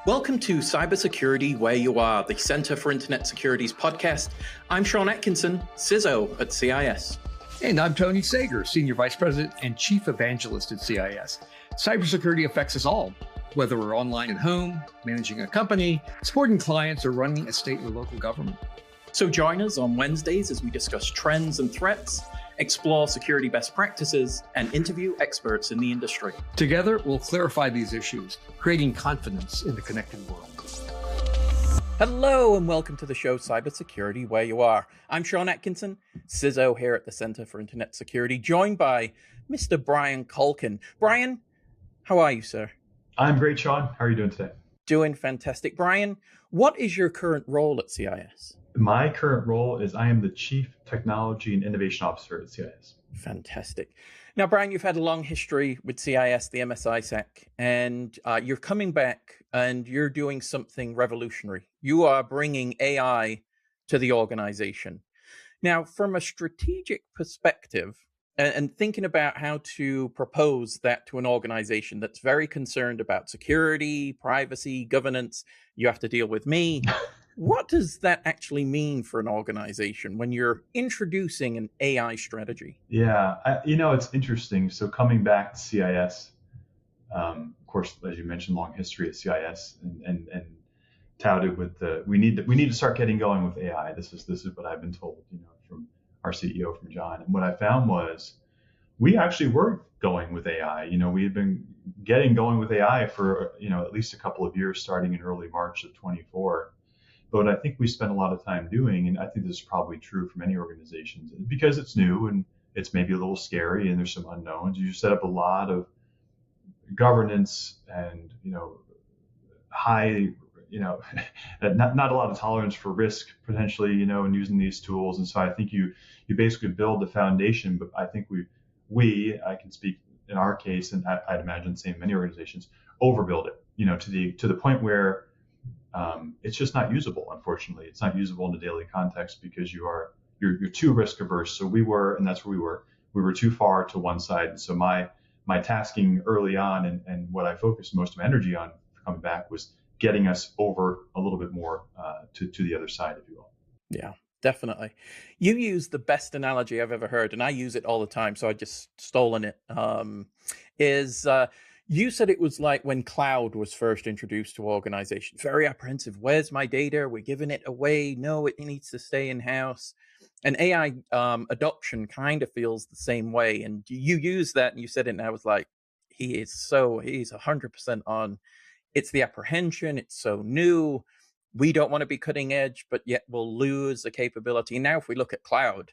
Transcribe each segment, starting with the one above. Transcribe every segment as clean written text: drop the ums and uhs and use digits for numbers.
Welcome to Cybersecurity Where You Are, the Center for Internet Security's podcast. I'm Sean Atkinson, CISO at CIS. And I'm Tony Sager, Senior Vice President and Chief Evangelist at CIS. Cybersecurity affects us all, whether we're online at home, managing a company, supporting clients, or running a state or local government. So join us on Wednesdays as we discuss trends and threats, explore security best practices, and interview experts in the industry. Together, we'll clarify these issues, creating confidence in the connected world. Hello and welcome to the show Cybersecurity Where You Are. I'm Sean Atkinson, CISO here at the Center for Internet Security, joined by Mr. Brian Culkin. Brian, how are you, sir? I'm great, Sean. How are you doing today? Doing fantastic. Brian, what is your current role at CIS? My current role is I am the Chief Technology and Innovation Officer at CIS. Fantastic. Now, Brian, you've had a long history with CIS, the MSISAC, and you're coming back and you're doing something revolutionary. You are bringing AI to the organization. Now, from a strategic perspective, and thinking about how to propose that to an organization that's very concerned about security, privacy, governance, you have to deal with me. What does that actually mean for an organization when you're introducing an AI strategy? Yeah, it's interesting. So coming back to CIS, of course, as you mentioned, long history at CIS, and touted with we need to start getting going with AI. This is what I've been told, from our CEO, from John. And what I found was we actually were going with AI. We had been getting going with AI for at least a couple of years, starting in early March of 24. But what I think we spent a lot of time doing, and I think this is probably true for many organizations, because it's new and it's maybe a little scary and there's some unknowns, you set up a lot of governance and, high, not a lot of tolerance for risk potentially, in using these tools. And so I think you basically build the foundation, but I think I can speak in our case, and I'd imagine the same in many organizations, overbuild it, to the point where it's just not usable. Unfortunately, it's not usable in the daily context because you're too risk averse. So and that's where we were too far to one side. And so my tasking early on and what I focused most of my energy on coming back was getting us over a little bit more to the other side, if you will. Yeah, definitely. You use the best analogy I've ever heard, and I use it all the time, so I just stolen it. You said it was like when cloud was first introduced to organizations, very apprehensive. Where's my data? We're giving it away. No, it needs to stay in-house. And AI adoption kind of feels the same way. And you use that and you said it, and I was like, he's 100% on. It's the apprehension. It's so new. We don't want to be cutting edge, but yet we'll lose the capability. Now, if we look at cloud,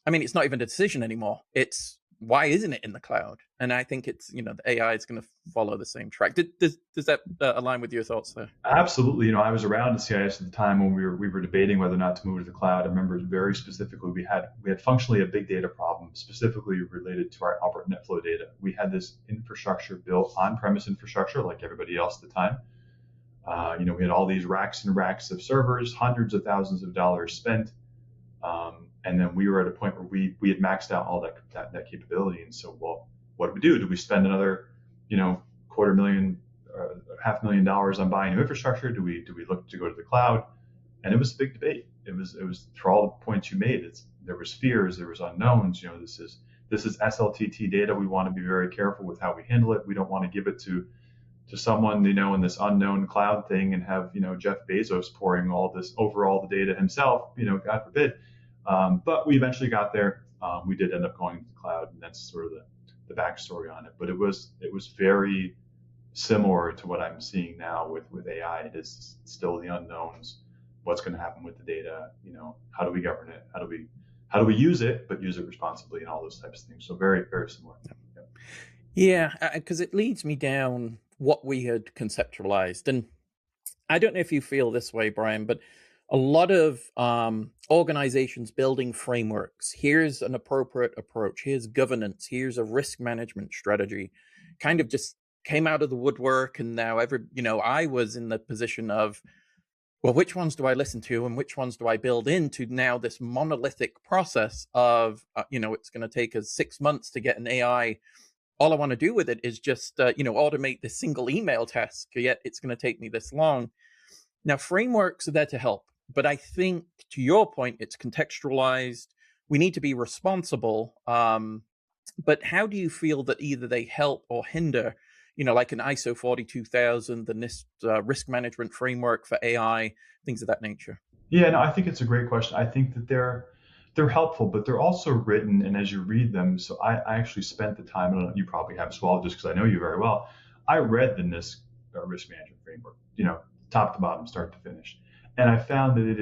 I mean, it's not even a decision anymore. It's why isn't it in the cloud? And I think it's, the AI is going to follow the same track. Does that align with your thoughts there? Absolutely. I was around at CIS at the time when we were debating whether or not to move to the cloud. I remember very specifically we had functionally a big data problem, specifically related to our Albert NetFlow data. We had this infrastructure built, on-premise infrastructure, like everybody else at the time. We had all these racks and racks of servers, hundreds of thousands of dollars spent. And then we were at a point where we had maxed out all that capability. And so, well, what do we do? Do we spend another, $250,000, $500,000 on buying new infrastructure? Do we look to go to the cloud? And it was a big debate. It was for all the points you made. There was fears, there was unknowns. This is SLTT data. We want to be very careful with how we handle it. We don't want to give it to someone, in this unknown cloud thing and have, Jeff Bezos pouring all this over all the data himself, God forbid. But we eventually got there. We did end up going to the cloud, and that's sort of the backstory on it. But it was very similar to what I'm seeing now with AI. It is still the unknowns. What's going to happen with the data? How do we govern it? How do we use it, but use it responsibly, and all those types of things. So very, very similar. Yeah, because it leads me down what we had conceptualized. And I don't know if you feel this way, Brian, but a lot of organizations building frameworks, here's an appropriate approach, here's governance, here's a risk management strategy, kind of just came out of the woodwork. And now I was in the position of, well, which ones do I listen to and which ones do I build into now this monolithic process of, it's going to take us 6 months to get an AI all I want to do with it is just, automate this single email task, yet it's going to take me this long. Now, frameworks are there to help, but I think to your point, it's contextualized. We need to be responsible. But how do you feel that either they help or hinder, like an ISO 42000, the NIST risk management framework for AI, things of that nature? Yeah, no, I think it's a great question. I think that they're helpful, but they're also written, and as you read them, so I actually spent the time, I don't know, you probably have as well, just because I know you very well. I read the NIST risk management framework, top to bottom, start to finish, and I found that it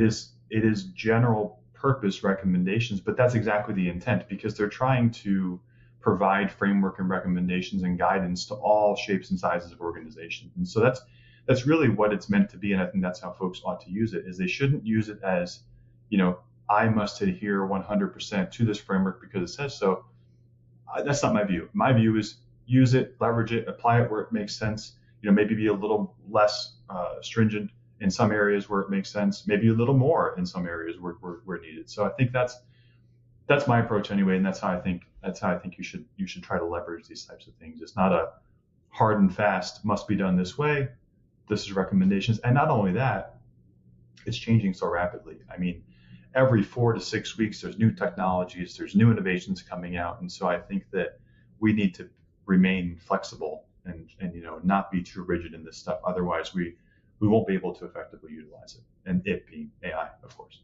is general purpose recommendations, but that's exactly the intent because they're trying to provide framework and recommendations and guidance to all shapes and sizes of organizations. And so that's really what it's meant to be. And I think that's how folks ought to use it. Is they shouldn't use it as, I must adhere 100% to this framework because it says so. That's not my view. My view is use it, leverage it, apply it where it makes sense. Maybe be a little less stringent in some areas where it makes sense, maybe a little more in some areas where needed. So I think that's my approach anyway, and that's how I think you should try to leverage these types of things. It's not a hard and fast must be done this way. This is recommendations, and not only that, it's changing so rapidly. I mean, every 4 to 6 weeks, there's new technologies, there's new innovations coming out, and so I think that we need to remain flexible and not be too rigid in this stuff. Otherwise, we won't be able to effectively utilize it, and it being AI, of course.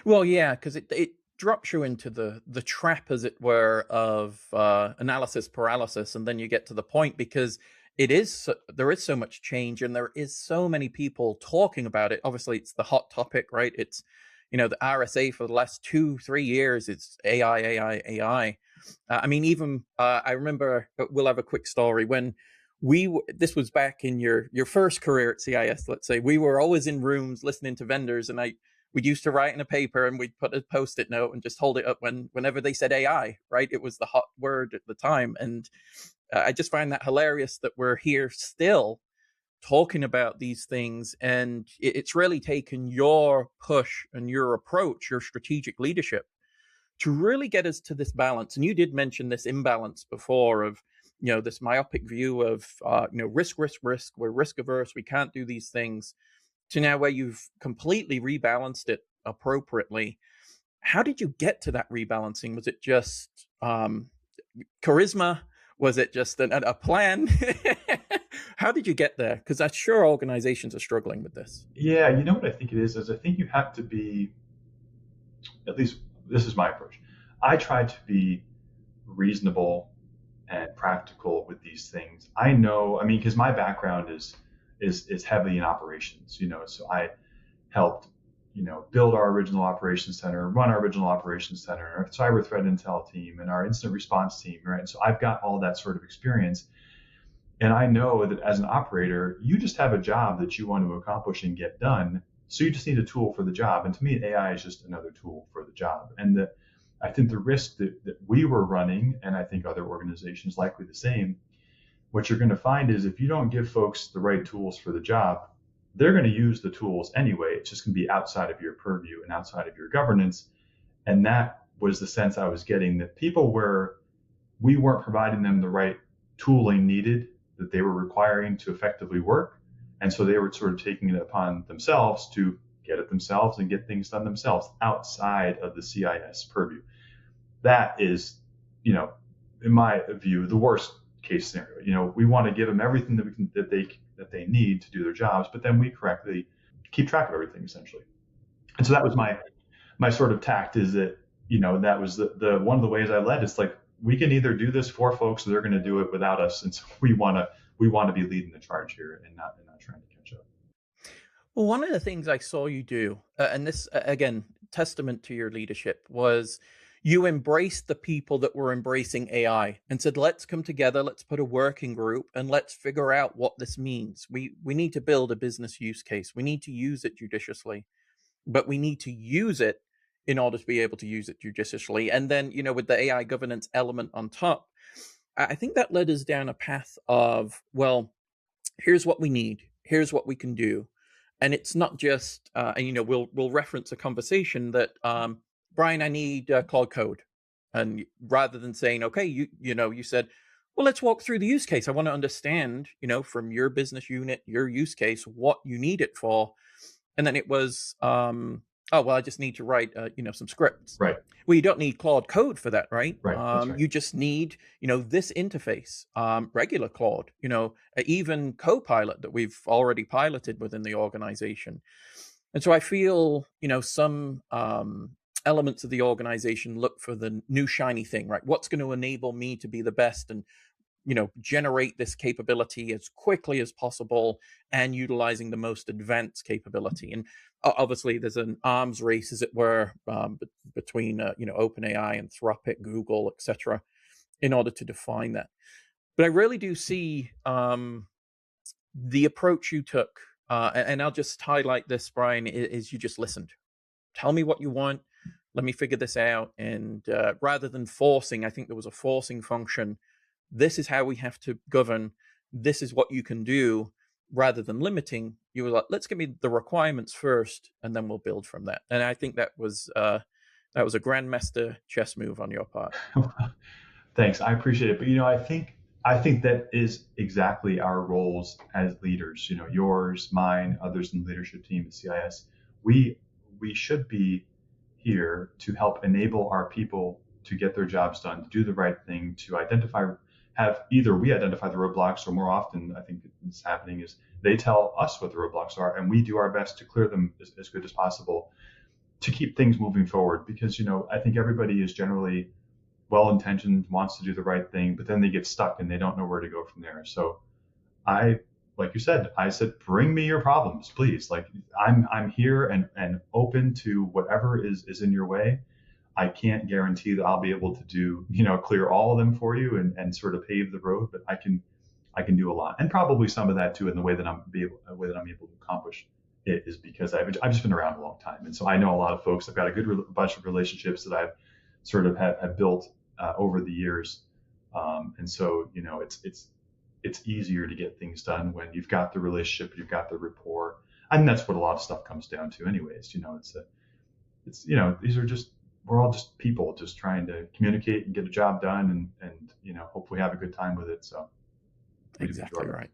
Well, yeah, because it drops you into the trap, as it were, of analysis paralysis, and then you get to the point because there is so much change, and there is so many people talking about it. Obviously, it's the hot topic, right? It's the RSA for the last 2-3 years. It's AI, AI, AI. I mean, even I remember. We'll have a quick story when this was back in your first career at CIS. Let's say we were always in rooms listening to vendors, and we'd used to write in a paper and we'd put a post-it note and just hold it up whenever they said AI, right? It was the hot word at the time. And I just find that hilarious that we're here still talking about these things. And it's really taken your push and your approach, your strategic leadership to really get us to this balance. And you did mention this imbalance before of, this myopic view of, risk, risk, risk. We're risk averse. We can't do these things, to now where you've completely rebalanced it appropriately. How did you get to that rebalancing? Was it just charisma? Was it just a plan? How did you get there? Because I'm sure organizations are struggling with this. Yeah, you know what I think it is I think you have to be, at least this is my approach. I try to be reasonable and practical with these things. I know, I mean, because my background is heavily in operations, so I helped, build our original operations center, run our original operations center, our cyber threat intel team, and our incident response team, right? And so I've got all that sort of experience. And I know that as an operator, you just have a job that you want to accomplish and get done. So you just need a tool for the job. And to me, AI is just another tool for the job. And I think the risk that we were running, and I think other organizations likely the same, what you're going to find is if you don't give folks the right tools for the job, they're going to use the tools anyway. It's just going to be outside of your purview and outside of your governance. And that was the sense I was getting, that we weren't providing them the right tooling needed that they were requiring to effectively work. And so they were sort of taking it upon themselves to get it themselves and get things done themselves outside of the CIS purview. That is, in my view, the worst case scenario. We want to give them everything that they need to do their jobs, but then we correctly keep track of everything essentially. And so that was my sort of tact, is that, that was the one of the ways I led. It's like, we can either do this for folks or they're going to do it without us. And so we want to be leading the charge here and not trying to catch up. Well, one of the things I saw you do, and this, again, testament to your leadership, was you embraced the people that were embracing AI and said, let's come together, let's put a working group, and let's figure out what this means. We need to build a business use case. We need to use it judiciously, but we need to use it in order to be able to use it judiciously. And then, with the AI governance element on top, I think that led us down a path of, well, here's what we need, here's what we can do. And it's not just, and we'll reference a conversation that, Brian, I need Claude Code. And rather than saying, okay, you said, well, let's walk through the use case. I want to understand, from your business unit, your use case, what you need it for. And then it was, oh, well, I just need to write, some scripts. Right. Well, you don't need Claude code for that, right? Right. That's right. You just need, this interface, regular Claude, even Copilot that we've already piloted within the organization. And so I feel, some elements of the organization look for the new shiny thing, right? What's going to enable me to be the best and, generate this capability as quickly as possible and utilizing the most advanced capability. And obviously there's an arms race, as it were, between, OpenAI and Anthropic, Google, etc., in order to define that. But I really do see the approach you took, and I'll just highlight this, Brian, is you just listened. Tell me what you want. Let me figure this out. And rather than forcing, I think there was a forcing function. This is how we have to govern. This is what you can do. Rather than limiting, you were like, let's give me the requirements first, and then we'll build from that. And I think that was a grandmaster chess move on your part. Thanks. I appreciate it. But, I think that is exactly our roles as leaders, yours, mine, others in the leadership team at CIS. We should be here to help enable our people to get their jobs done, to do the right thing, to have either we identify the roadblocks, or more often, I think what's happening is they tell us what the roadblocks are, and we do our best to clear them as good as possible to keep things moving forward. Because, I think everybody is generally well-intentioned, wants to do the right thing, but then they get stuck and they don't know where to go from there. So like you said, I said, bring me your problems, please. Like I'm here and open to whatever is in your way. I can't guarantee that I'll be able to do, clear all of them for you and sort of pave the road, but I can do a lot, and probably some of that too in the way that I'm able to accomplish it is because I've just been around a long time, and so I know a lot of folks. I've got a good bunch of relationships that I've sort of have built over the years, and so it's easier to get things done when you've got the relationship, you've got the rapport, and that's what a lot of stuff comes down to, anyways. We're all just people just trying to communicate and get a job done and hopefully have a good time with it. So exactly right.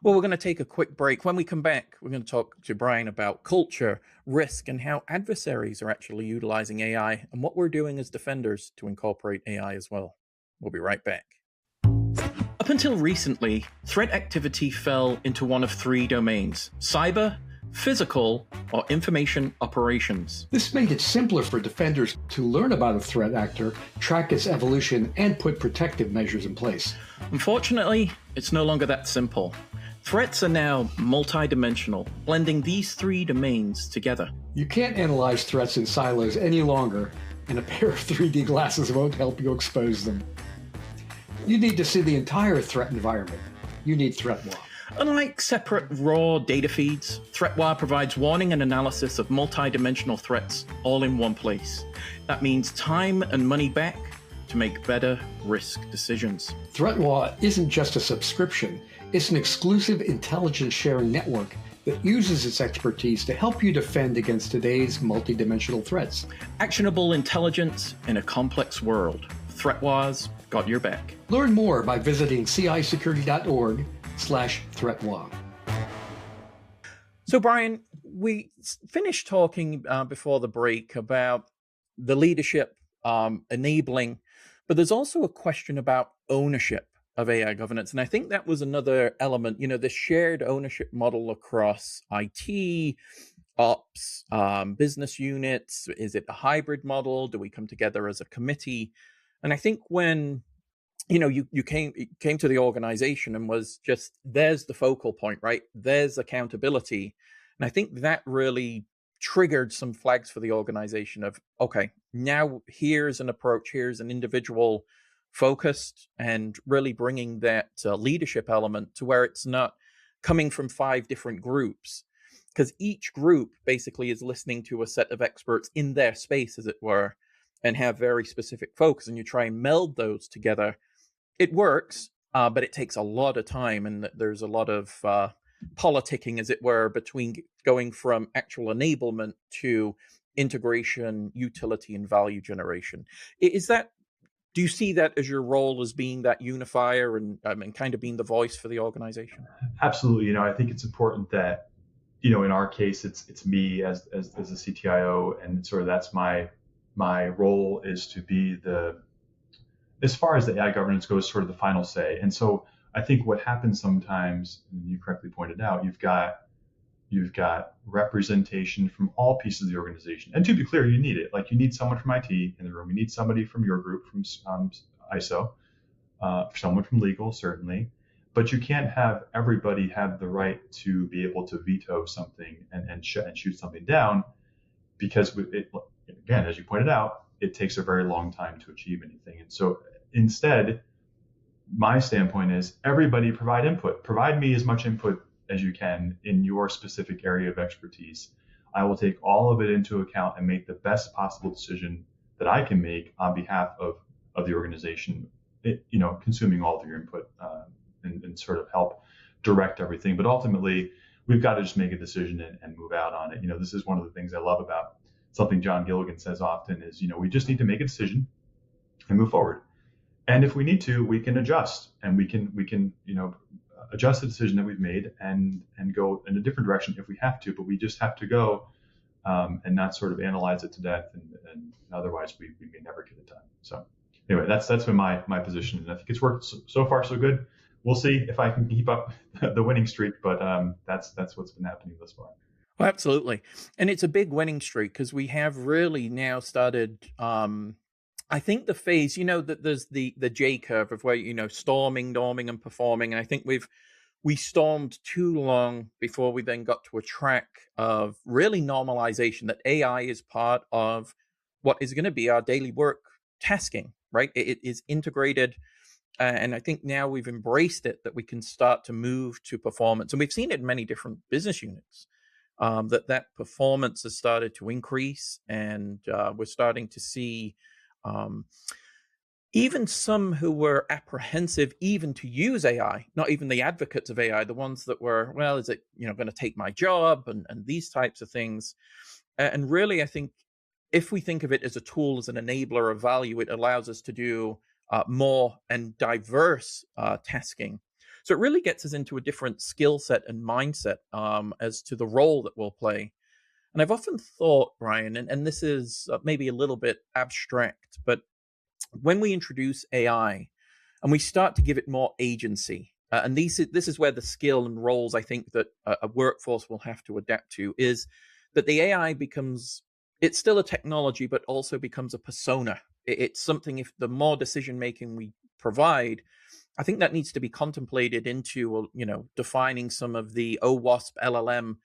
Well, we're going to take a quick break. When we come back, we're going to talk to Brian about culture, risk, and how adversaries are actually utilizing AI and what we're doing as defenders to incorporate AI as well. We'll be right back. Up until recently, threat activity fell into one of three domains: cyber, physical, or information operations. This made it simpler for defenders to learn about a threat actor, track its evolution, and put protective measures in place. Unfortunately, it's no longer that simple. Threats are now multidimensional, blending these three domains together. You can't analyze threats in silos any longer, and a pair of 3D glasses won't help you expose them. You need to see the entire threat environment. You need ThreatWire. Unlike separate raw data feeds, ThreatWire provides warning and analysis of multidimensional threats all in one place. That means time and money back to make better risk decisions. ThreatWire isn't just a subscription. It's an exclusive intelligence sharing network that uses its expertise to help you defend against today's multidimensional threats. Actionable intelligence in a complex world. ThreatWire's got your back. Learn more by visiting cisecurity.org/ThreatWire. So, Brian, we finished talking before the break about the leadership enabling, but there's also a question about ownership of AI governance. And I think that was another element, the shared ownership model across IT, ops, business units. Is it a hybrid model? Do we come together as a committee? And I think when you came to the organization and was just, there's the focal point, right? There's accountability. And I think that really triggered some flags for the organization of, okay, now here's an approach, here's an individual focused, and really bringing that leadership element to where it's not coming from 5 different groups, because each group basically is listening to a set of experts in their space, as it were, and have very specific focus, and you try and meld those together. It works, but it takes a lot of time, and there's a lot of politicking, as it were, between going from actual enablement to integration, utility, and value generation. Is that, do you see that as your role as being that unifier and kind of being the voice for the organization? Absolutely. I think it's important that, in our case, it's me as a CTIO, and sort of that's my role is to be as far as the AI governance goes, sort of the final say. And so I think what happens sometimes, and you correctly pointed out, you've got representation from all pieces of the organization. And to be clear, you need it. Like, you need someone from IT in the room. You need somebody from your group, from ISO, someone from legal, certainly. But you can't have everybody have the right to be able to veto something and shoot something down, because again, as you pointed out, it takes a very long time to achieve anything. And so instead, my standpoint is everybody provide input. Provide me as much input as you can in your specific area of expertise. I will take all of it into account and make the best possible decision that I can make on behalf of the organization, consuming all of your input and sort of help direct everything. But ultimately, we've got to just make a decision and move out on it. This is one of the things I love about something John Gilligan says often is, we just need to make a decision and move forward. And if we need to, we can adjust, and we can adjust the decision that we've made and go in a different direction if we have to. But we just have to go and not sort of analyze it to death, and otherwise we may never get it done. So anyway, that's been my position, and I think it's worked so far so good. We'll see if I can keep up the winning streak, but that's what's been happening thus far. Well, absolutely. And it's a big winning streak because we have really now started, I think the phase, that there's the J curve of where, storming, norming, and performing. And I think we stormed too long before we then got to a track of really normalization, that AI is part of what is going to be our daily work, tasking, right? It is integrated. And I think now we've embraced it, that we can start to move to performance. And we've seen it in many different business units. That performance has started to increase, and we're starting to see even some who were apprehensive even to use AI, not even the advocates of AI, the ones that were, well, is it going to take my job and these types of things. And really, I think if we think of it as a tool, as an enabler of value, it allows us to do more and diverse tasking. So it really gets us into a different skill set and mindset as to the role that we'll play. And I've often thought, Brian, and this is maybe a little bit abstract, but when we introduce AI and we start to give it more agency, and this is where the skill and roles I think that a workforce will have to adapt to, is that the AI becomes, it's still a technology, but also becomes a persona. It's something, if the more decision making we provide, I think that needs to be contemplated into, defining some of the OWASP LLM,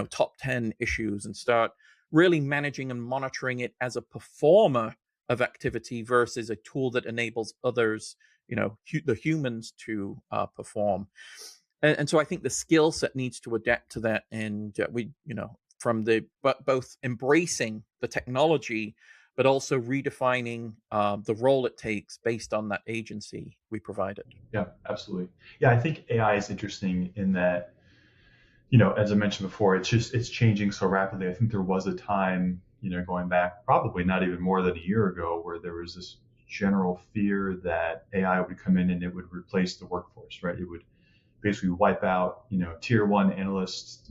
top 10 issues, and start really managing and monitoring it as a performer of activity versus a tool that enables others, the humans to perform. And so I think the skill set needs to adapt to that. And from both embracing the technology, but also redefining the role it takes based on that agency we provided. Yeah, absolutely. Yeah, I think AI is interesting in that, as I mentioned before, it's changing so rapidly. I think there was a time, going back probably not even more than a year ago, where there was this general fear that AI would come in and it would replace the workforce, right? It would basically wipe out, tier one analysts,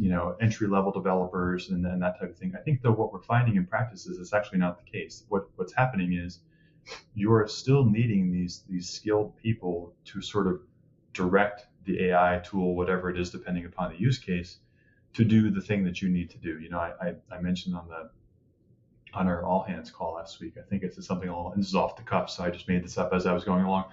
entry level developers, and then that type of thing. I think though what we're finding in practice is it's actually not the case. What's happening is you're still needing these skilled people to sort of direct the AI tool, whatever it is, depending upon the use case, to do the thing that you need to do. I mentioned on our all hands call last week, I think it's something along, and this is off the cuff, so I just made this up as I was going along.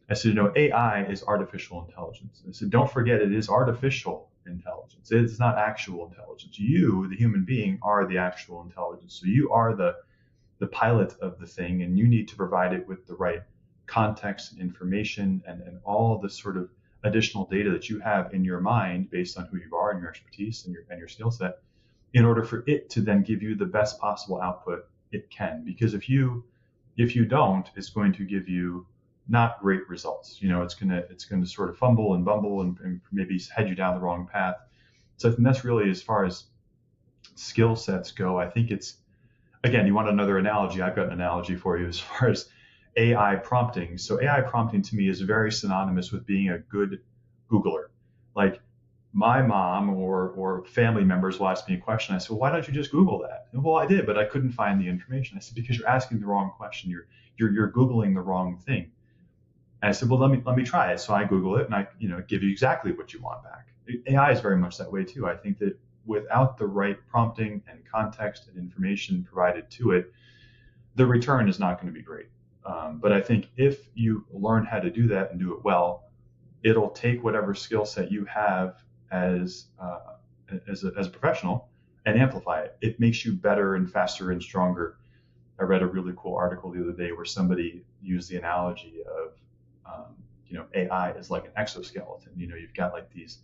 I said, AI is artificial intelligence. I said, don't forget, it is artificial intelligence. It's not actual intelligence. You, the human being, are the actual intelligence. So you are the pilot of the thing, and you need to provide it with the right context, information, and all the sort of additional data that you have in your mind based on who you are and your expertise and your skill set, in order for it to then give you the best possible output it can. Because if you don't, it's going to give you not great results. It's going to sort of fumble and bumble and maybe head you down the wrong path. So I think that's really, as far as skill sets go, I think it's again, you want another analogy? I've got an analogy for you as far as AI prompting. So AI prompting to me is very synonymous with being a good Googler. Like my mom or family members will ask me a question. I said, well, why don't you just Google that? And, well, I did, but I couldn't find the information. I said, because you're asking the wrong question. You're Googling the wrong thing. And I said, well, let me try it. So I Google it and I, give you exactly what you want back. AI is very much that way too. I think that without the right prompting and context and information provided to it, the return is not going to be great. But I think if you learn how to do that and do it well, it'll take whatever skill set you have as a professional and amplify it. It makes you better and faster and stronger. I read a really cool article the other day where somebody used the analogy of, AI is like an exoskeleton. You've got like these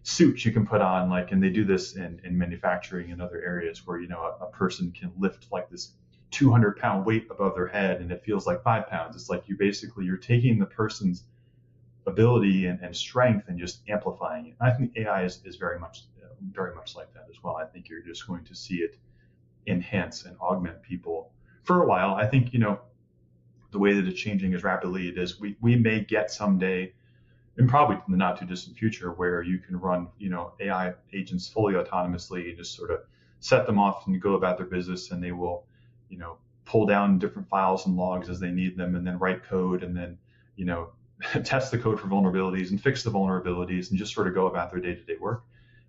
suits you can put on, like, and they do this in manufacturing and other areas where, a person can lift like this 200-pound weight above their head and it feels like 5 pounds. It's like you're taking the person's ability and strength and just amplifying it. And I think AI is very much like that as well. I think you're just going to see it enhance and augment people for a while. I think, the way that it's changing as rapidly it is, we may get someday, and probably in the not too distant future, where you can run, AI agents fully autonomously and just sort of set them off and go about their business, and they will, pull down different files and logs as they need them, and then write code, and then, test the code for vulnerabilities and fix the vulnerabilities and just sort of go about their day-to-day work.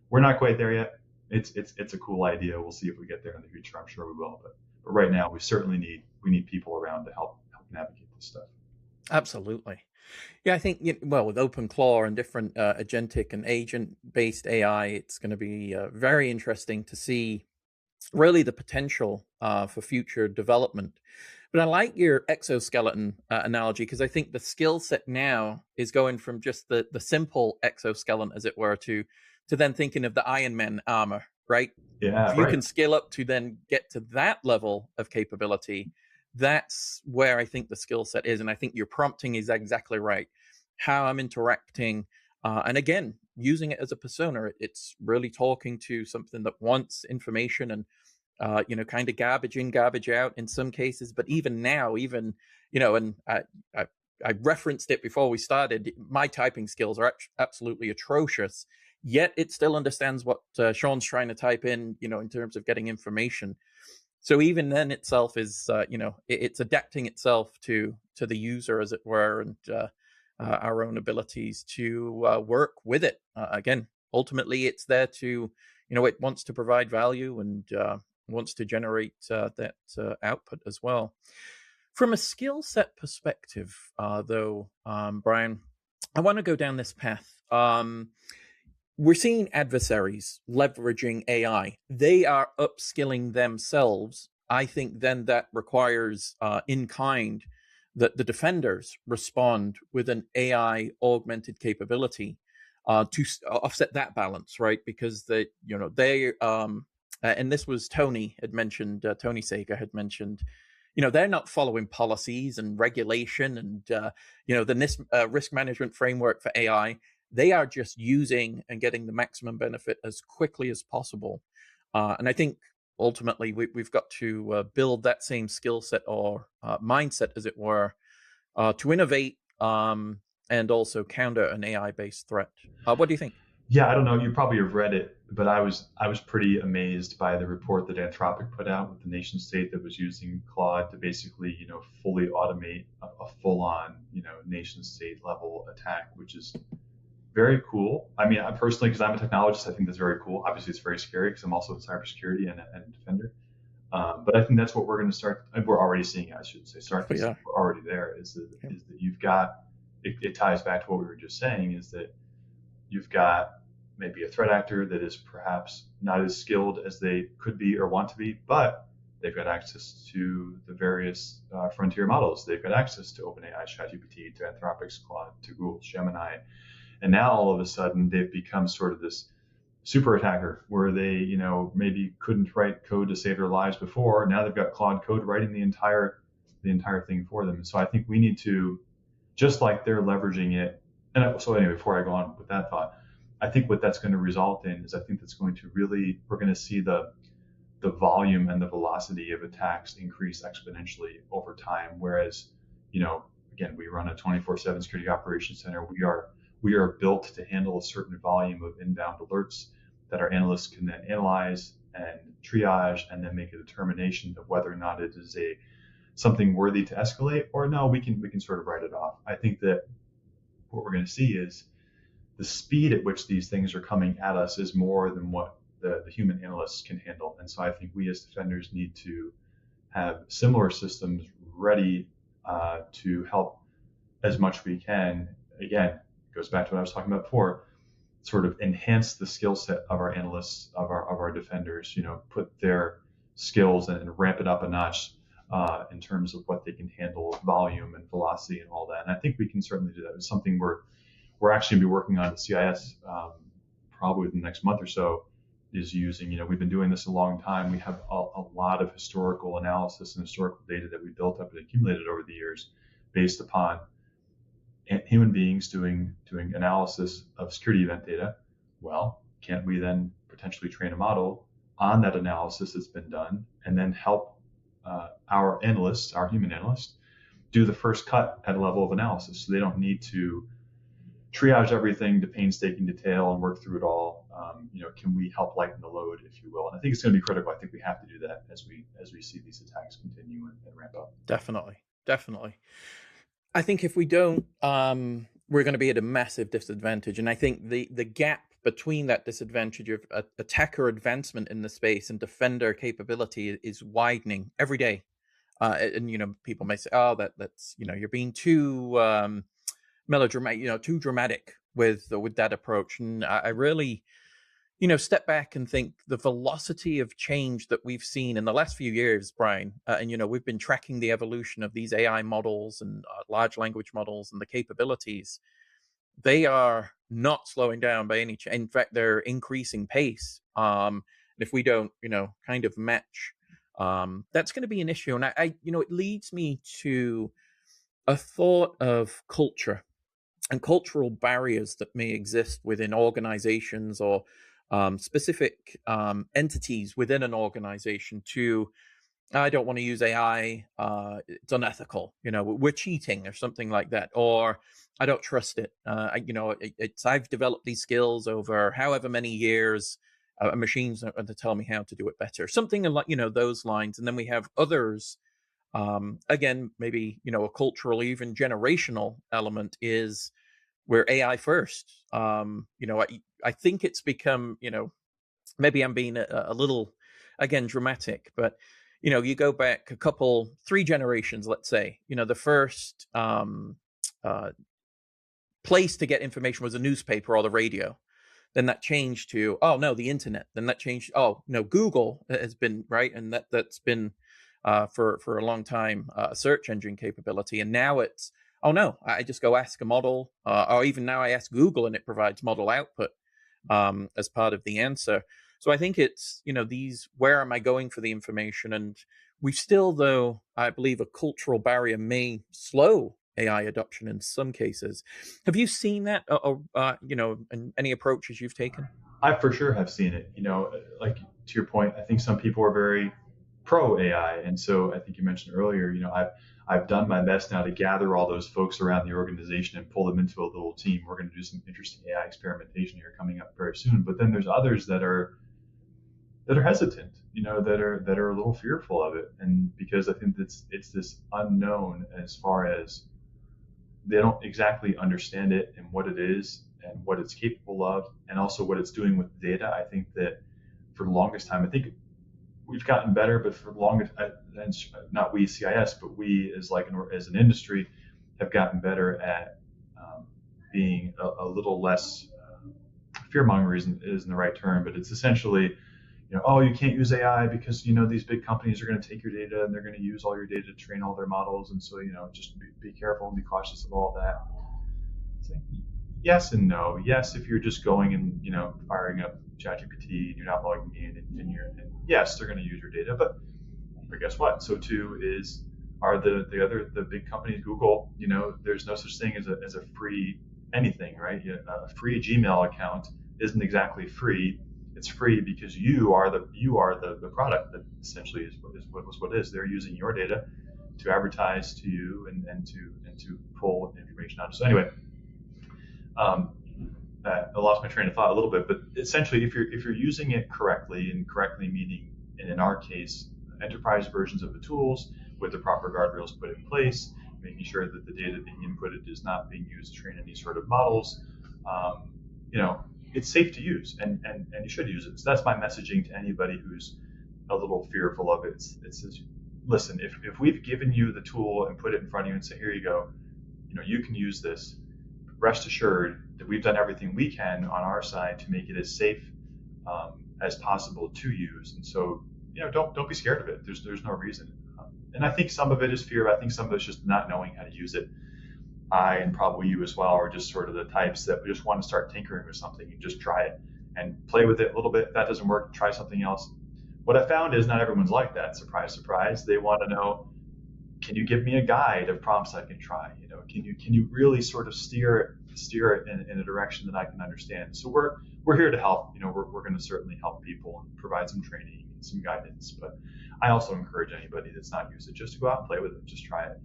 We're not quite there yet. It's a cool idea. We'll see if we get there in the future. I'm sure we will, but right now we certainly need people around to help navigate this stuff. Absolutely. Yeah, I think, well, with OpenClaw and different agentic and agent-based AI, it's going to be very interesting to see really the potential for future development. But I like your exoskeleton analogy, because I think the skill set now is going from just the simple exoskeleton, as it were, to then thinking of the Iron Man armor, right? Yeah, If you right. can scale up to then get to that level of capability, that's where I think the skill set is. And I think your prompting is exactly right. How I'm interacting, and again, using it as a persona, it's really talking to something that wants information and, kind of garbage in, garbage out in some cases. But even now, and I referenced it before we started, my typing skills are absolutely atrocious, yet it still understands what Sean's trying to type in, in terms of getting information. So even then itself is, it's adapting itself to the user, as it were, and our own abilities to work with it. Again, ultimately, it's there to, it wants to provide value and wants to generate that output as well. From a skill set perspective, though, Brian, I want to go down this path. We're seeing adversaries leveraging AI. They are upskilling themselves. I think then that requires in kind that the defenders respond with an AI augmented capability to offset that balance, right? Because they and this was Tony Sager had mentioned, they're not following policies and regulation and the risk management framework for AI. They are just using and getting the maximum benefit as quickly as possible. And I think ultimately we've got to build that same skill set or mindset, as it were, to innovate and also counter an AI-based threat. What do you think? Yeah, I don't know. You probably have read it, but I was pretty amazed by the report that Anthropic put out with the nation state that was using Claude to basically, fully automate a full-on, nation state level attack, which is very cool. I mean, I personally, because I'm a technologist, I think that's very cool. Obviously, it's very scary because I'm also in cybersecurity and a defender. But I think that's what we're going to start. We're already seeing it, I should say. We're already there. Is that you've got, it ties back to what we were just saying, is that you've got maybe a threat actor that is perhaps not as skilled as they could be or want to be, but they've got access to the various frontier models. They've got access to OpenAI, ChatGPT, to Anthropic's Claude, to Google's Gemini. And now all of a sudden they've become sort of this super attacker where they, maybe couldn't write code to save their lives before. Now they've got Claude Code writing the entire thing for them. And so I think we need to, just like they're leveraging it. And so anyway, before I go on with that thought, I think what that's going to result in is, I think that's going to really, we're going to see the the volume and the velocity of attacks increase exponentially over time. Whereas, again, we run a 24/7 security operations center. We are built to handle a certain volume of inbound alerts that our analysts can then analyze and triage and then make a determination of whether or not it is something worthy to escalate, or no, we can sort of write it off. I think that what we're going to see is the speed at which these things are coming at us is more than what the human analysts can handle. And so I think we as defenders need to have similar systems ready to help as much we can. Again, it goes back to what I was talking about before, sort of enhance the skill set of our analysts, of our defenders, put their skills and ramp it up a notch in terms of what they can handle, volume and velocity and all that. And I think we can certainly do that. It's something we're actually going to be working on at CIS probably within the next month or so, is using, we've been doing this a long time. We have a lot of historical analysis and historical data that we built up and accumulated over the years based upon human beings doing analysis of security event data. Well, can't we then potentially train a model on that analysis that's been done and then help our analysts, our human analysts, do the first cut at a level of analysis, so they don't need to triage everything to painstaking detail and work through it all. Can we help lighten the load, if you will? And I think it's going to be critical. I think we have to do that as we see these attacks continue and ramp up. Definitely. I think if we don't, we're going to be at a massive disadvantage. And I think the gap between that disadvantage of attacker advancement in the space and defender capability is widening every day. And people may say, "Oh, that's you're being too melodramatic, too dramatic with that approach." And I really, step back and think the velocity of change that we've seen in the last few years, Brian, and we've been tracking the evolution of these AI models and large language models and the capabilities. They are not slowing down by any chance. In fact, they're increasing pace. And if we don't, kind of match, that's going to be an issue. And I it leads me to a thought of culture and cultural barriers that may exist within organizations or specific entities within an organization to, I don't want to use AI, it's unethical, we're cheating or something like that, or I don't trust it. I've developed these skills over however many years, machines are going to tell me how to do it better, something like, those lines. And then we have others, again, maybe, a cultural, even generational element is we're AI first. I think it's become, maybe I'm being a little, again, dramatic, but, you go back 3 generations, let's say, the first place to get information was a newspaper or the radio. Then that changed to, oh no, the internet. Then that changed, oh no, Google has been, right? And that's been for a long time a search engine capability. And now it's, oh no, I just go ask a model, or even now I ask Google and it provides model output as part of the answer. So I think it's, these, where am I going for the information? And we still, though, I believe a cultural barrier may slow AI adoption in some cases. Have you seen that, in any approaches you've taken? I for sure have seen it. Like to your point, I think some people are very pro AI, and so I think you mentioned earlier, I've done my best now to gather all those folks around the organization and pull them into a little team. We're going to do some interesting AI experimentation here coming up very soon. But then there's others that are hesitant, that are a little fearful of it, and because I think it's this unknown as far as they don't exactly understand it and what it is and what it's capable of, and also what it's doing with data. I think that for the longest time, I think we've gotten better, but for the longest, not we CIS, but we as an industry have gotten better at being a little less fear-mongering isn't the right term, but it's essentially, oh, you can't use AI because, these big companies are going to take your data and they're going to use all your data to train all their models. And so, just be careful and be cautious of all that. It's like, yes and no. Yes, if you're just going and, firing up ChatGPT and you're not logging in and yes, they're going to use your data, but guess what? So too are the big companies, Google, there's no such thing as a free anything, right? A free Gmail account isn't exactly free. It's free because you are the product that essentially is what it is. They're using your data to advertise to you and to pull information out. So anyway, I lost my train of thought a little bit, but essentially, if you're using it correctly, and correctly meaning, in our case, enterprise versions of the tools with the proper guardrails put in place, making sure that the data being inputted is not being used to train any sort of models, it's safe to use, and you should use it. So that's my messaging to anybody who's a little fearful of it. It says, listen, if we've given you the tool and put it in front of you and say, here you go, you can use this, rest assured that we've done everything we can on our side to make it as safe as possible to use. And so, don't be scared of it. There's no reason. And I think some of it is fear. I think some of it's just not knowing how to use it. I, and probably you as well, are just sort of the types that just want to start tinkering with something and just try it and play with it a little bit. If that doesn't work, try something else. What I found is not everyone's like that. Surprise, surprise. They want to know, can you give me a guide of prompts I can try? Can you really sort of steer it in a direction that I can understand? So we're here to help. We're going to certainly help people and provide some training and some guidance. But I also encourage anybody that's not used it just to go out and play with it. Just try it.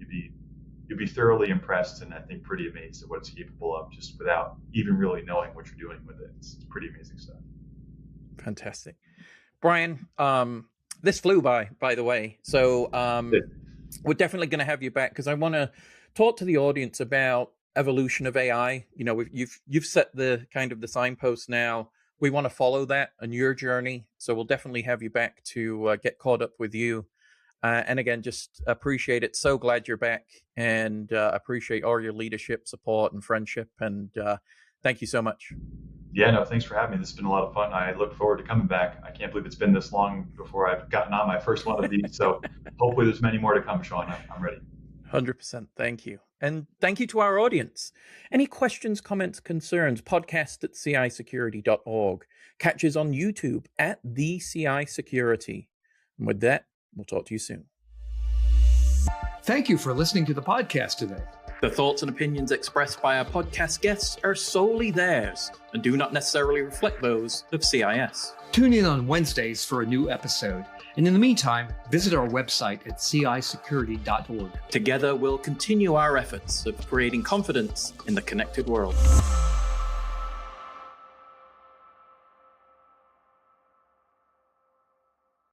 You'll be thoroughly impressed, and I think pretty amazed at what it's capable of, just without even really knowing what you're doing with it. It's pretty amazing stuff. Fantastic, Brian. This flew by the way. So we're definitely going to have you back, because I want to talk to the audience about evolution of AI. You've set the kind of the signpost now. We want to follow that on your journey. So we'll definitely have you back to get caught up with you. And again, just appreciate it. So glad you're back, and appreciate all your leadership, support, and friendship. And thank you so much. Yeah, no, thanks for having me. This has been a lot of fun. I look forward to coming back. I can't believe it's been this long before I've gotten on my first one of these. So hopefully there's many more to come, Sean. I'm ready. 100%. Thank you. And thank you to our audience. Any questions, comments, concerns, podcast@cisecurity.org. Catch us on YouTube at The CI Security. And with that, we'll talk to you soon. Thank you for listening to the podcast today. The thoughts and opinions expressed by our podcast guests are solely theirs and do not necessarily reflect those of CIS. Tune in on Wednesdays for a new episode. And in the meantime, visit our website at cisecurity.org. Together, we'll continue our efforts of creating confidence in the connected world.